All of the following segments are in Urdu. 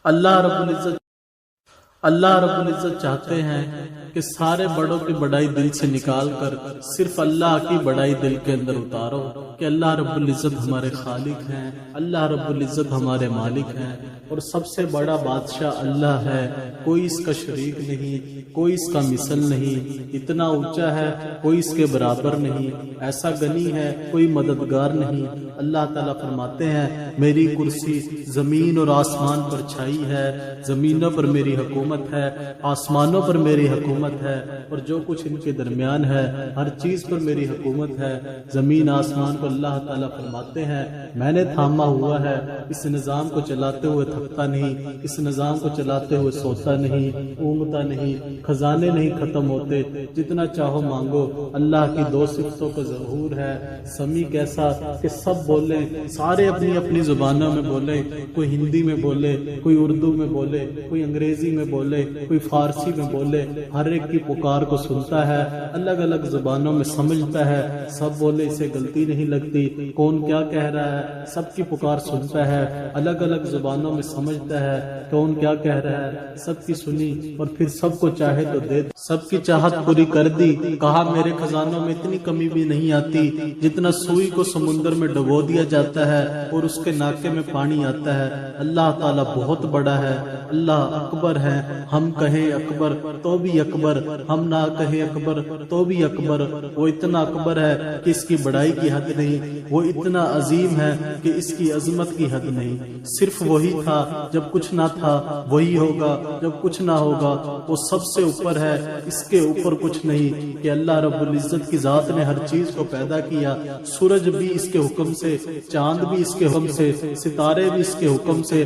اللہ رب العزت چاہتے ہیں کہ سارے بڑوں کی بڑائی دل سے نکال کر صرف اللہ کی بڑائی دل کے اندر اتارو کہ اللہ رب العزت ہمارے خالق ہیں، اللہ رب العزت ہمارے مالک ہیں، اور سب سے بڑا بادشاہ اللہ ہے، کوئی اس کا شریک نہیں، کوئی اس کا مثل نہیں، اتنا اونچا ہے کوئی اس کے برابر نہیں، ایسا غنی ہے کوئی مددگار نہیں۔ اللہ تعالیٰ فرماتے ہیں میری کرسی زمین اور آسمان پر چھائی ہے، زمینوں پر میری حکومت ہے، آسمانوں پر میری حکومت ہے، اور جو کچھ ان کے درمیان ہے ہر چیز پر میری حکومت ہے۔ زمین آسمان کو اللہ تعالیٰ فرماتے ہیں میں نے تھاما ہوا ہے، اس نظام کو چلاتے ہوئے تھکتا نہیں، اس نظام کو چلاتے ہوئے سوتا نہیں، اونگتا نہیں، خزانے نہیں ختم ہوتے، جتنا چاہو مانگو۔ اللہ کی دو صفتوں کا ظہور ہے، سمیع کیسا کہ سب بولیں، سارے اپنی اپنی زبانوں میں بولیں، کوئی ہندی میں بولے، کوئی اردو میں بولے، کوئی انگریزی میں بولے، کوئی فارسی میں بولے، ہر ایک کی پکار کو سنتا ہے، الگ الگ زبانوں میں سمجھتا ہے، سب بولے اسے غلطی نہیں لگتی، کون کیا کہہ رہا ہے سب کی پکار سنتا ہے، الگ الگ زبانوں میں سمجھتا ہے کون کیا کہہ رہا ہے، سب کی سنی اور پھر سب کو چاہے تو دے، سب کی چاہت پوری کر دی۔ کہا میرے خزانوں میں اتنی کمی بھی نہیں آتی جتنا سوئی کو سمندر میں ڈبو دیا جاتا ہے اور اس کے ناکے میں پانی آتا ہے۔ اللہ تعالیٰ بہت بڑا ہے، اللہ اکبر ہے، ہم کہیں اکبر تو بھی اکبر، ہم نہ کہیں اکبر تو بھی اکبر۔ وہ اتنا اکبر ہے کہ اس کی بڑائی کی حد نہیں، وہ اتنا عظیم ہے کہ اس کی عظمت کی حد نہیں۔ صرف وہی تھا جب کچھ نہ تھا، وہی ہوگا جب کچھ نہ ہوگا، وہ سب سے اوپر ہے، اس کے اوپر کچھ نہیں۔ کہ اللہ رب العزت کی ذات نے ہر چیز کو پیدا کیا، سورج بھی اس کے حکم سے، چاند بھی اس کے حکم سے، ستارے بھی اس کے حکم سے۔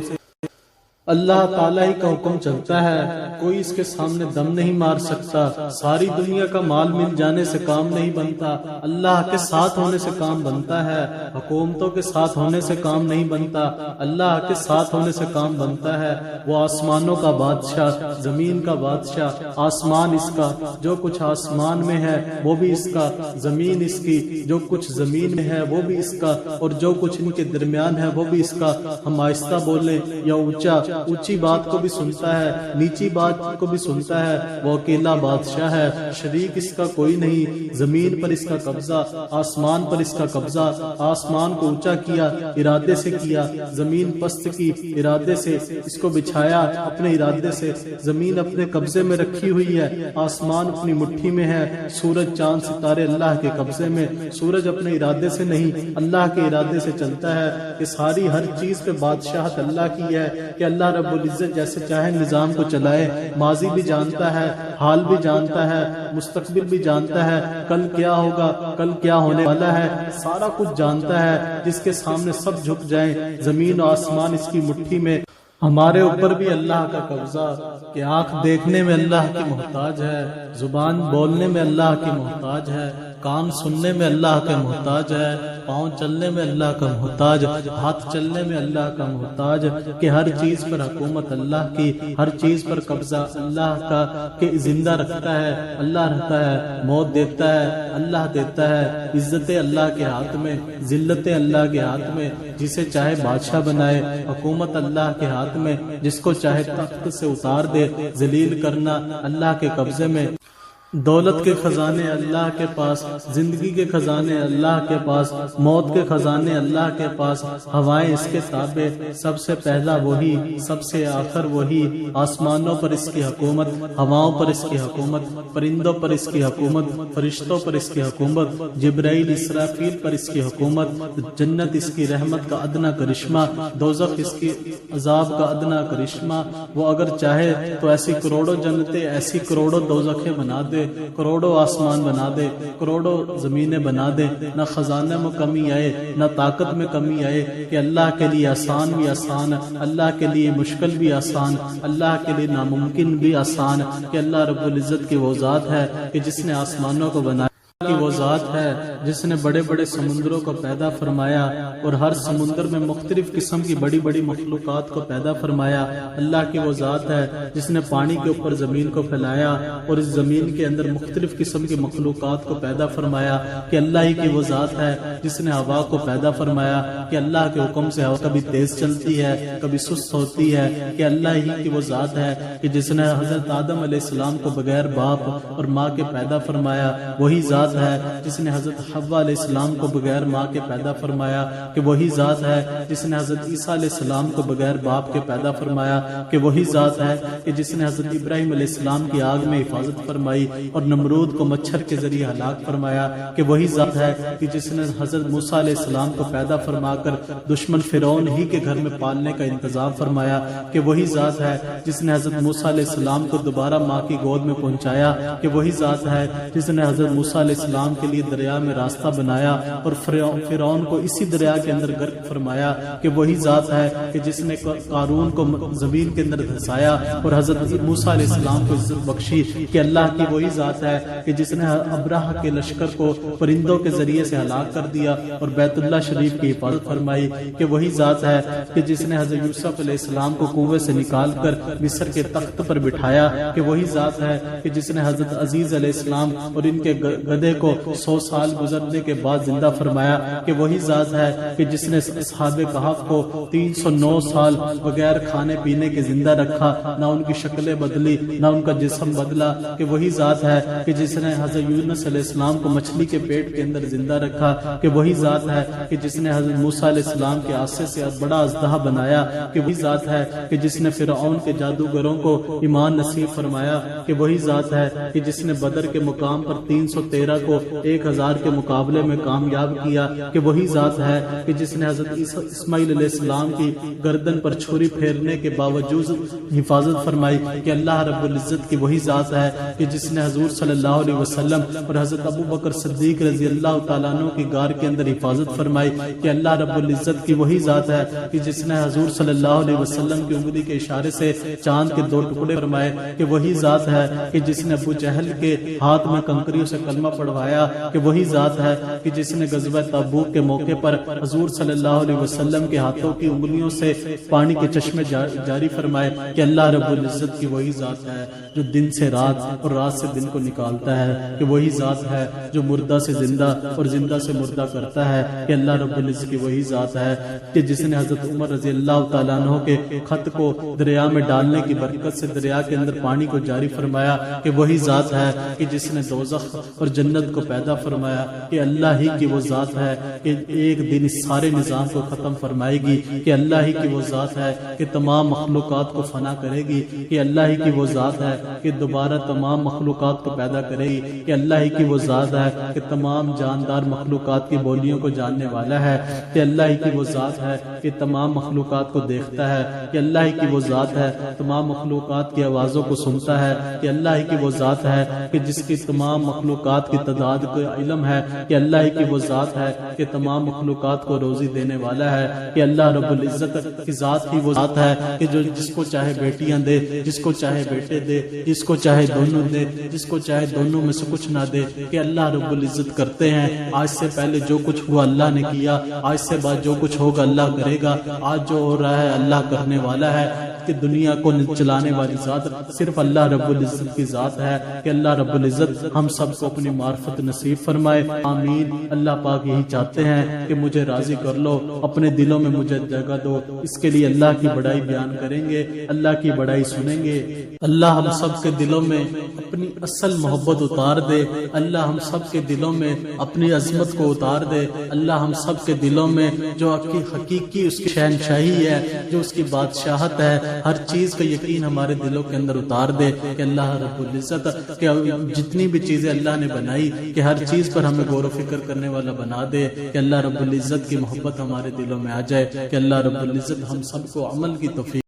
اللہ تعالیٰ ہی کا حکم چلتا ہے، کوئی اس کے سامنے دم نہیں مار سکتا، ساری دنیا کا مال مل جانے سے کام نہیں بنتا، اللہ کے ساتھ ہونے سے کام بنتا ہے، حکومتوں کے ساتھ ہونے سے کام نہیں بنتا، اللہ کے ساتھ ہونے سے کام بنتا ہے۔ وہ آسمانوں کا بادشاہ، زمین کا بادشاہ، آسمان اس کا، جو کچھ آسمان میں ہے وہ بھی اس کا، زمین اس کی، جو کچھ زمین میں ہے وہ بھی اس کا، اور جو کچھ ان کے درمیان ہے وہ بھی اس کا۔ ہم آہستہ بولیں یا اونچا، اونچی بات کو بھی سنتا ہے، نیچی بات کو بھی سنتا ہے۔ وہ اکیلا بادشاہ ہے، شریک اس کا کوئی نہیں، زمین پر اس کا قبضہ، آسمان پر اس کا قبضہ، آسمان کو اونچا کیا ارادے سے کیا، زمین پست کی ارادے سے، اس کو بچھایا اپنے ارادے سے، زمین اپنے قبضے میں رکھی ہوئی ہے، آسمان اپنی مٹھی میں ہے، سورج چاند ستارے اللہ کے قبضے میں، سورج اپنے ارادے سے نہیں اللہ کے ارادے سے چلتا ہے۔ کہ ساری ہر چیز پہ بادشاہت اللہ کی ہے، کہ اللہ رب العزت جیسے چاہے نظام کو چلائے، ماضی بھی جانتا ہے، حال بھی جانتا ہے، مستقبل بھی جانتا ہے، کل کیا ہوگا، کل کیا ہونے والا ہے، سارا کچھ جانتا ہے، جس کے سامنے سب جھک جائیں، زمین و آسمان اس کی مٹھی میں۔ ہمارے اوپر بھی اللہ کا قبضہ، کہ آنکھ دیکھنے میں اللہ کی محتاج ہے، زبان بولنے میں اللہ کی محتاج ہے، کان سننے میں اللہ کا محتاج ہے، پاؤں چلنے میں اللہ کا محتاج، ہاتھ چلنے میں اللہ کا محتاج، کہ ہر چیز پر حکومت اللہ کی، ہر چیز پر قبضہ اللہ کا، کہ زندہ رکھتا ہے اللہ رکھتا ہے، موت دیتا ہے اللہ دیتا ہے، عزتیں اللہ کے ہاتھ میں، ذلتیں اللہ کے ہاتھ میں، جسے چاہے بادشاہ بنائے، حکومت اللہ کے ہاتھ میں، جس کو چاہے تخت سے اتار دے، ذلیل کرنا اللہ کے قبضے میں۔ دولت کے خزانے اللہ کے پاس، زندگی کے خزانے اللہ کے پاس، موت کے خزانے اللہ کے پاس، ہوائیں اس کے تابع، سب سے پہلا وہی، سب سے آخر وہی، آسمانوں پر اس کی حکومت، ہواؤں پر اس کی حکومت، پرندوں پر اس کی حکومت، فرشتوں پر اس کی حکومت، جبرائیل اسرافیل پر اس کی حکومت، جنت اس کی رحمت کا ادنا کرشمہ، دوزخ اس کی عذاب کا ادنا کرشمہ۔ وہ اگر چاہے تو ایسی کروڑوں جنتیں، ایسی کروڑوں دوزخیں بنا دے، کروڑوں آسمان بنا دے، کروڑوں زمینیں بنا دے، نہ خزانے میں کمی آئے، نہ طاقت میں کمی آئے، کہ اللہ کے لیے آسان بھی آسان، اللہ کے لیے مشکل بھی آسان، اللہ کے لیے ناممکن بھی آسان، کہ اللہ رب العزت کی وہ ذات ہے کہ جس نے آسمانوں کو بنایا۔ کی وہ ذات ہے جس نے بڑے بڑے سمندروں کو پیدا فرمایا اور ہر سمندر میں مختلف قسم کی بڑی بڑی مخلوقات کو پیدا فرمایا۔ اللہ کی وہ ذات ہے جس نے پانی کے اوپر زمین کو پھیلایا اور اس زمین کے اندر مختلف قسم کی مخلوقات کو پیدا فرمایا کہ اللہ ہی کی وہ ذات ہے جس نے ہوا کو پیدا فرمایا کہ اللہ کے حکم سے ہوا کبھی تیز چلتی ہے کبھی سست ہوتی ہے کہ اللہ ہی کی وہ ذات ہے کہ جس نے حضرت آدم علیہ السلام کو بغیر باپ اور ماں کے پیدا فرمایا، وہی ذات ہے جس نے حضرت حوا علیہ السلام کو بغیر ماں کے پیدا فرمایا کہ وہی ذات ہے جس نے حضرت عیسیٰ علیہ السلام کو بغیر باپ کے پیدا فرمایا کہ وہی ذات ہے کہ جس نے حضرت ابراہیم علیہ السلام کی آگ میں حفاظت فرمائی اور نمرود کو مچھر کے ذریعے ہلاک فرمایا کہ وہی ذات ہے کہ جس نے حضرت موسیٰ علیہ السلام کو پیدا فرما کر دشمن فرعون ہی کے گھر میں پالنے کا انتظام فرمایا کہ وہی ذات ہے جس نے حضرت موسیٰ علیہ السلام کو دوبارہ ماں کی گود میں پہنچایا کہ وہی ذات ہے جس نے حضرت موسیٰ علیہ السلام کے لیے دریا میں راستہ بنایا اور فرعون کو اسی دریا کے اندر غرق فرمایا کہ وہی ذات ہے کہ جس نے قارون کو زمین کے اندر دھسایا اور حضرت موسیٰ علیہ السلام کو عزت بخشی کہ اللہ کی وہی ذات ہے کہ جس نے ابراہ کے لشکر کو پرندوں کے ذریعے سے ہلاک کر دیا اور بیت اللہ شریف کی حفاظت فرمائی کہ وہی ذات ہے کہ جس نے حضرت یوسف علیہ السلام کو کنویں سے نکال کر مصر کے تخت پر بٹھایا کہ وہی ذات ہے کہ جس نے حضرت عزیز علیہ السلام اور ان کے گدھے کو 100 سال گزرنے کے بعد زندہ فرمایا کہ وہی ذات ہے کہ جس نے اصحاب کہف کو 309 سال بغیر کھانے پینے کے زندہ رکھا، نہ ان کی شکلیں بدلی نہ ان کا جسم بدلا کہ وہی ذات ہے کہ جس نے حضرت یونس علیہ السلام کو مچھلی کے پیٹ کے اندر زندہ رکھا کہ وہی ذات ہے کہ جس نے حضرت موسیٰ علیہ السلام کے عصا سے بڑا اژدہا بنایا کہ وہی ذات ہے کہ جس نے فرعون کے جادوگروں کو ایمان نصیب فرمایا کہ وہی ذات ہے کہ جس نے بدر کے مقام پر 313 کو 1000 کے مقابلے میں کامیاب کیا کہ وہی ذات ہے کہ جس نے حضرت اسماعیل علیہ السلام کی گردن پر چھری پھیرنے کے باوجود حفاظت فرمائی کہ اللہ رب العزت کی وہی ذات ہے کہ جس نے حضور صلی اللہ علیہ وسلم اور حضرت ابو بکر صدیق رضی اللہ تعالیٰ عنہ کی غار کے اندر حفاظت فرمائی کہ اللہ رب العزت کی وہی ذات ہے کہ جس نے حضور صلی اللہ علیہ وسلم کی انگلی کے اشارے سے چاند کے 2 ٹکڑے فرمائے کہ وہی ذات ہے کہ جس نے ابو جہل کے ہاتھ میں کنکریوں سے کلمہ پڑھوایا کہ وہی ذات ہے کہ جس نے غزوہ تبوک کے موقع پر حضور صلی اللہ علیہ وسلم کے ہاتھوں کی انگلیوں سے پانی کے چشمے جاری فرمائے کہ اللہ رب العزت کی وہی ذات ہے جو دن سے رات اور رات سے دن کو نکالتا ہے کہ وہی ذات ہے جو مردہ سے زندہ اور زندہ سے مردہ کرتا ہے کہ اللہ رب العزت کی وہی ذات ہے کہ جس نے حضرت عمر رضی اللہ تعالیٰ عنہ کے خط کو دریا میں ڈالنے کی برکت سے دریا کے اندر پانی کو جاری فرمایا کہ وہی ذات ہے کہ جس نے دوزخ اور جنت کو پیدا فرمایا کہ اللہ ہی کی وہ ذات ہے کہ ایک دن اس سارے نظام کو ختم فرمائے گی کہ اللہ ہی کی وہ ذات ہے کہ تمام مخلوقات کو فنا کرے گی کہ اللہ ہی کی وہ ذات ہے کہ دوبارہ تمام مخلوقات کو پیدا کرے گی کہ اللہ ہی کی وہ ذات ہے کہ تمام جاندار مخلوقات کی بولیوں کو جاننے والا ہے کہ اللہ ہی کی وہ ذات ہے کہ تمام مخلوقات کو دیکھتا ہے کہ اللہ ہی کی وہ ذات ہے تمام مخلوقات کی آوازوں کو سنتا ہے کہ اللہ ہی کی وہ ذات ہے کہ جس کی تمام مخلوقات کی تعداد کا علم ہے کہ اللہ ہی کی وہ ذات ہے کہ تمام مخلوقات کو روزی دینے والا ہے کہ اللہ رب العزت کی ذات ہی وہ ذات ہے کہ جو جس کو چاہے بیٹیاں دے جس کو چاہے بیٹے دے جس کو چاہے دونوں دے جس کو چاہے دونوں میں سے کچھ نہ دے کہ اللہ رب العزت کرتے ہیں۔ آج سے پہلے جو کچھ ہوا اللہ نے کیا، آج سے بعد جو کچھ ہوگا اللہ کرے گا، آج جو ہو رہا ہے اللہ کرنے والا ہے کہ دنیا کو چلانے والی ذات صرف اللہ رب العزت کی ذات ہے کہ اللہ رب العزت ہم سب کو اپنی معرفت نصیب فرمائے، آمین۔ اللہ پاک یہی چاہتے ہیں کہ مجھے راضی کر لو، اپنے دلوں میں مجھے جگہ دو، اس کے لیے اللہ کی بڑائی بیان کریں گے، اللہ کی بڑائی سنیں گے۔ اللہ ہم سب کے دلوں میں اپنی اصل محبت اتار دے، اللہ ہم سب کے دلوں میں اپنی عظمت کو اتار دے، اللہ ہم سب کے دلوں میں جو حقیقی اس کی شہنشاہی ہے، جو اس کی بادشاہت ہے، ہر چیز کا یقین ہمارے دلوں کے اندر اتار دے کہ اللہ رب العزت کہ جتنی بھی چیزیں اللہ نے بنائی کہ ہر چیز پر ہمیں غور و فکر کرنے والا بنا دے کہ اللہ رب العزت کی محبت ہمارے دلوں میں آ جائے کہ اللہ رب العزت ہم سب کو عمل کی توفیق